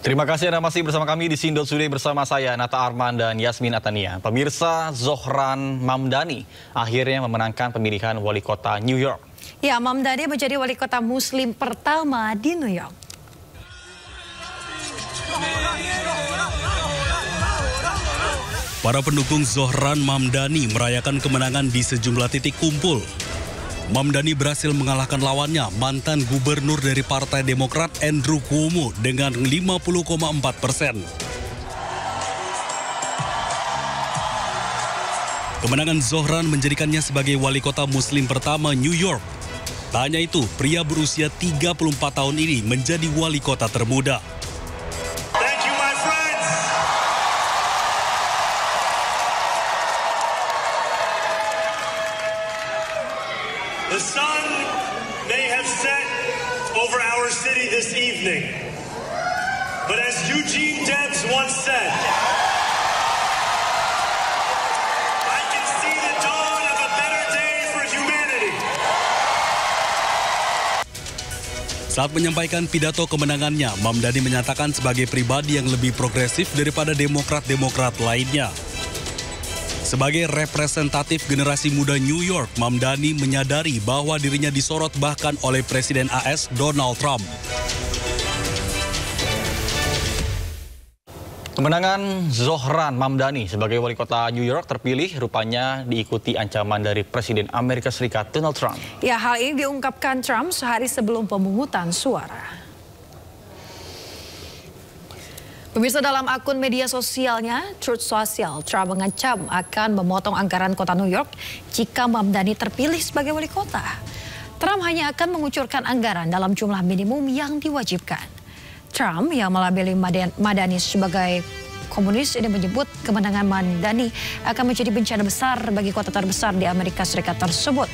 Terima kasih Anda masih bersama kami di Sindot Today bersama saya Nata Arman dan Yasmin Atania. Pemirsa, Zohran Mamdani akhirnya memenangkan pemilihan wali kota New York. Ya, Mamdani menjadi wali kota Muslim pertama di New York. Para pendukung Zohran Mamdani merayakan kemenangan di sejumlah titik kumpul. Mamdani berhasil mengalahkan lawannya, mantan gubernur dari Partai Demokrat Andrew Cuomo dengan 50,4%. Kemenangan Zohran menjadikannya sebagai wali kota Muslim pertama New York. Tak hanya itu, pria berusia 34 tahun ini menjadi wali kota termuda. The sun may have set over our city this evening, but as Eugene Debs once said, I can see the dawn of a better day for humanity. Saat menyampaikan pidato kemenangannya, Mamdani menyatakan sebagai pribadi yang lebih progresif daripada demokrat-demokrat lainnya. Sebagai representatif generasi muda New York, Mamdani menyadari bahwa dirinya disorot bahkan oleh Presiden AS Donald Trump. Kemenangan Zohran Mamdani sebagai wali kota New York terpilih rupanya diikuti ancaman dari Presiden Amerika Serikat Donald Trump. Ya, hal ini diungkapkan Trump sehari sebelum pemungutan suara. Pemirsa, dalam akun media sosialnya, Truth Social, Trump mengancam akan memotong anggaran kota New York jika Mamdani terpilih sebagai wali kota. Trump hanya akan mengucurkan anggaran dalam jumlah minimum yang diwajibkan. Trump yang melabeli Mamdani sebagai komunis ini menyebut kemenangan Mamdani akan menjadi bencana besar bagi kota terbesar di Amerika Serikat tersebut.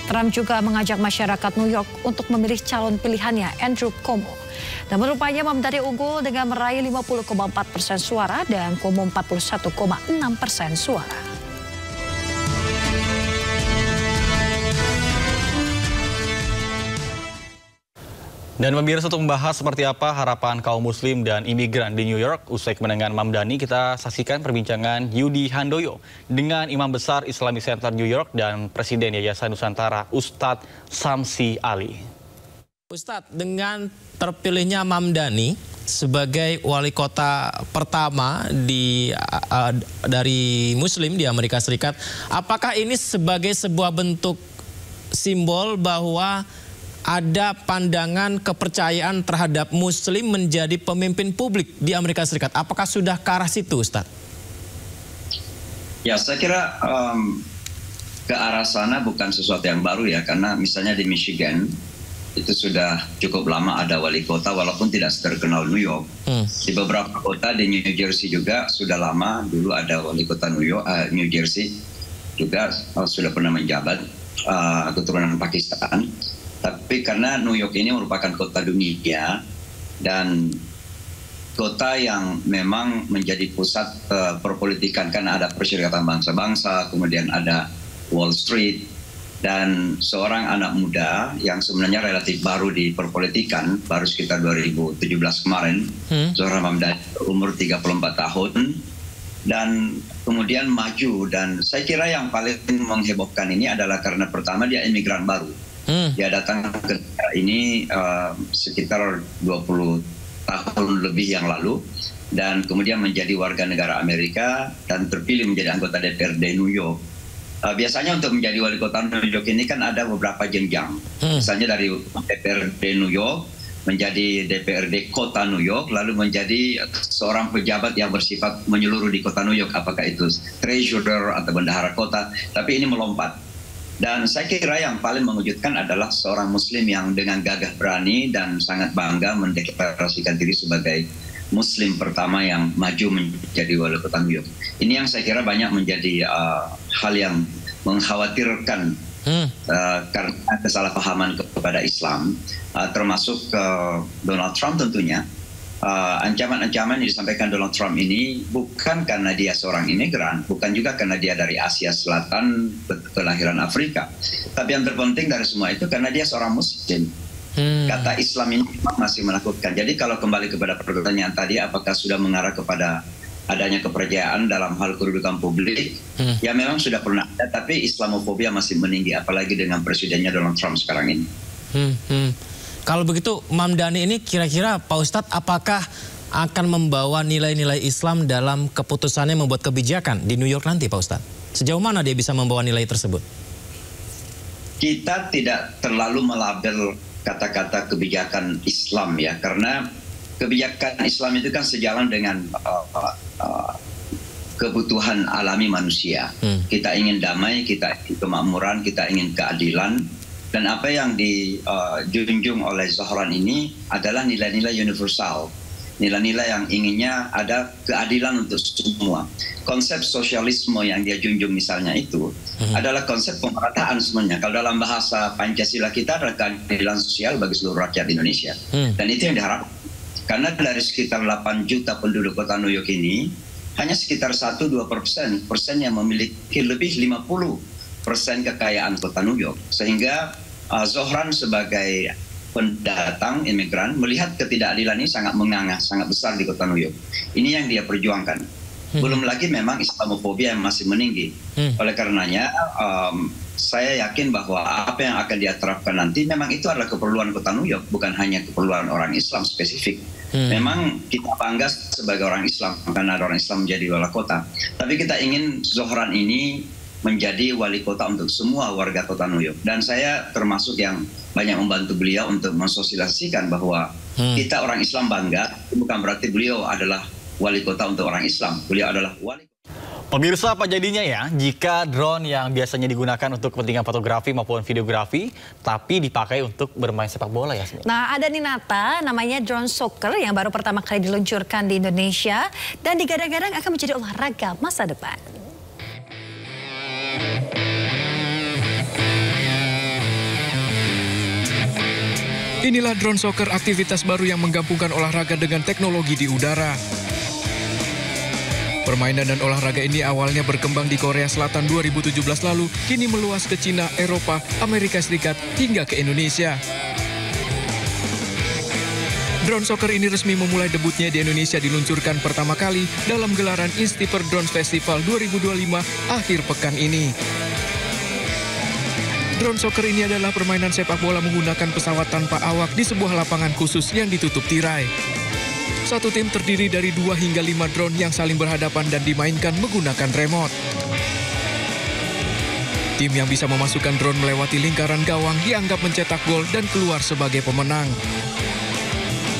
Trump juga mengajak masyarakat New York untuk memilih calon pilihannya, Andrew Cuomo. Namun rupanya Mamdani unggul dengan meraih 50,4% suara dan Cuomo 41,6% suara. Dan pemirsa, untuk membahas seperti apa harapan kaum muslim dan imigran di New York usai kemenangan Mamdani, kita saksikan perbincangan Yudi Handoyo dengan Imam Besar Islamic Center New York dan Presiden Yayasan Nusantara Ustadz Samsi Ali. Ustadz, dengan terpilihnya Mamdani sebagai wali kota pertama dari Muslim di Amerika Serikat, apakah ini sebagai sebuah bentuk simbol bahwa ada pandangan kepercayaan terhadap Muslim menjadi pemimpin publik di Amerika Serikat? Apakah sudah ke arah situ, Ustadz? Ya, saya kira ke arah sana bukan sesuatu yang baru ya, karena misalnya di Michigan itu sudah cukup lama ada wali kota walaupun tidak terkenal New York. Di beberapa kota di New Jersey juga sudah lama dulu ada wali kota New Jersey juga sudah pernah menjabat keturunan Pakistan. Tapi karena New York ini merupakan kota dunia dan kota yang memang menjadi pusat perpolitikan, karena ada perserikatan bangsa-bangsa, kemudian ada Wall Street, dan seorang anak muda yang sebenarnya relatif baru di perpolitikan, baru sekitar 2017 kemarin, Zohran Mamdani umur 34 tahun, dan kemudian maju. Dan saya kira yang paling menghebohkan ini adalah karena pertama dia imigran baru. Dia datang ke negara ini sekitar 20 tahun lebih yang lalu dan kemudian menjadi warga negara Amerika dan terpilih menjadi anggota DPRD New York. Biasanya untuk menjadi wali kota New York ini kan ada beberapa jenjang. Misalnya dari DPRD New York menjadi DPRD kota New York, lalu menjadi seorang pejabat yang bersifat menyeluruh di kota New York, apakah itu treasurer atau bendahara kota, tapi ini melompat. Dan saya kira yang paling mengejutkan adalah seorang muslim yang dengan gagah berani dan sangat bangga mendeklarasikan diri sebagai muslim pertama yang maju menjadi wali kota New York. Ini yang saya kira banyak menjadi hal yang mengkhawatirkan karena kesalahpahaman kepada Islam, termasuk Donald Trump tentunya. Ancaman-ancaman yang disampaikan Donald Trump ini bukan karena dia seorang imigran, bukan juga karena dia dari Asia Selatan kelahiran Afrika, tapi yang terpenting dari semua itu karena dia seorang muslim. Kata Islam ini masih menakutkan. Jadi kalau kembali kepada pertanyaan tadi, apakah sudah mengarah kepada adanya kepercayaan dalam hal kedudukan publik? Ya memang sudah pernah ada, tapi Islamofobia masih meninggi, apalagi dengan presidennya Donald Trump sekarang ini. Kalau begitu, Mamdani ini kira-kira Pak Ustadz, apakah akan membawa nilai-nilai Islam dalam keputusannya membuat kebijakan di New York nanti, Pak Ustadz? Sejauh mana dia bisa membawa nilai tersebut? Kita tidak terlalu melabel kata-kata kebijakan Islam ya, karena kebijakan Islam itu kan sejalan dengan kebutuhan alami manusia. Kita ingin damai, kita ingin kemakmuran, kita ingin keadilan, dan apa yang dijunjung oleh Zohran ini adalah nilai-nilai universal, nilai-nilai yang inginnya ada keadilan untuk semua. Konsep sosialisme yang dia junjung misalnya itu adalah konsep pemerataan sebenarnya. Kalau dalam bahasa Pancasila kita adalah keadilan sosial bagi seluruh rakyat Indonesia. Dan itu yang diharapkan. Karena dari sekitar 8 juta penduduk kota New York ini, hanya sekitar 1-2% yang memiliki lebih 50% kekayaan kota New York. Sehingga Zohran sebagai pendatang imigran melihat ketidakadilan ini sangat menganga, sangat besar di kota New York. Ini yang dia perjuangkan. Belum lagi memang Islamofobia yang masih meninggi. Oleh karenanya saya yakin bahwa apa yang akan dia terapkan nanti memang itu adalah keperluan kota New York, bukan hanya keperluan orang Islam spesifik. Memang kita bangga sebagai orang Islam karena orang Islam menjadi wali kota. Tapi kita ingin Zohran ini menjadi wali kota untuk semua warga kota New York. Dan saya termasuk yang banyak membantu beliau untuk mensosialisasikan bahwa kita orang Islam bangga, bukan berarti beliau adalah wali kota untuk orang Islam. Beliau adalah wali kota. Pemirsa, apa jadinya ya jika drone yang biasanya digunakan untuk kepentingan fotografi maupun videografi, tapi dipakai untuk bermain sepak bola ya? Nah, ada nih Nata, namanya drone soccer yang baru pertama kali diluncurkan di Indonesia dan digadang-gadang akan menjadi olahraga masa depan. Inilah drone soccer, aktivitas baru yang menggabungkan olahraga dengan teknologi di udara. Permainan dan olahraga ini awalnya berkembang di Korea Selatan 2017 lalu, kini meluas ke Cina, Eropa, Amerika Serikat, hingga ke Indonesia. Drone soccer ini resmi memulai debutnya di Indonesia diluncurkan pertama kali dalam gelaran Instiper Drone Festival 2025 akhir pekan ini. Drone soccer ini adalah permainan sepak bola menggunakan pesawat tanpa awak di sebuah lapangan khusus yang ditutup tirai. Satu tim terdiri dari 2 hingga 5 drone yang saling berhadapan dan dimainkan menggunakan remote. Tim yang bisa memasukkan drone melewati lingkaran gawang dianggap mencetak gol dan keluar sebagai pemenang.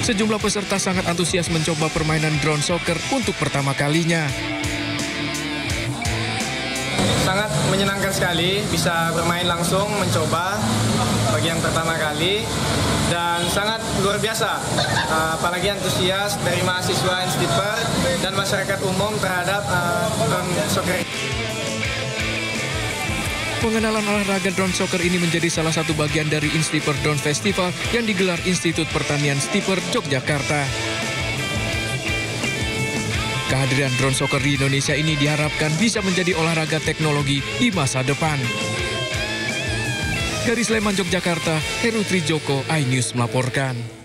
Sejumlah peserta sangat antusias mencoba permainan drone soccer untuk pertama kalinya. Sangat menyenangkan sekali bisa bermain langsung, mencoba bagi yang pertama kali, dan sangat luar biasa, apalagi antusias dari mahasiswa Instiper dan masyarakat umum terhadap drone soccer. Pengenalan olahraga drone soccer ini menjadi salah satu bagian dari Instiper Drone Festival yang digelar Institut Pertanian Stiper Yogyakarta. Kehadiran drone soccer di Indonesia ini diharapkan bisa menjadi olahraga teknologi di masa depan. Dari Sleman, Yogyakarta, Heru Trijoko, iNews melaporkan.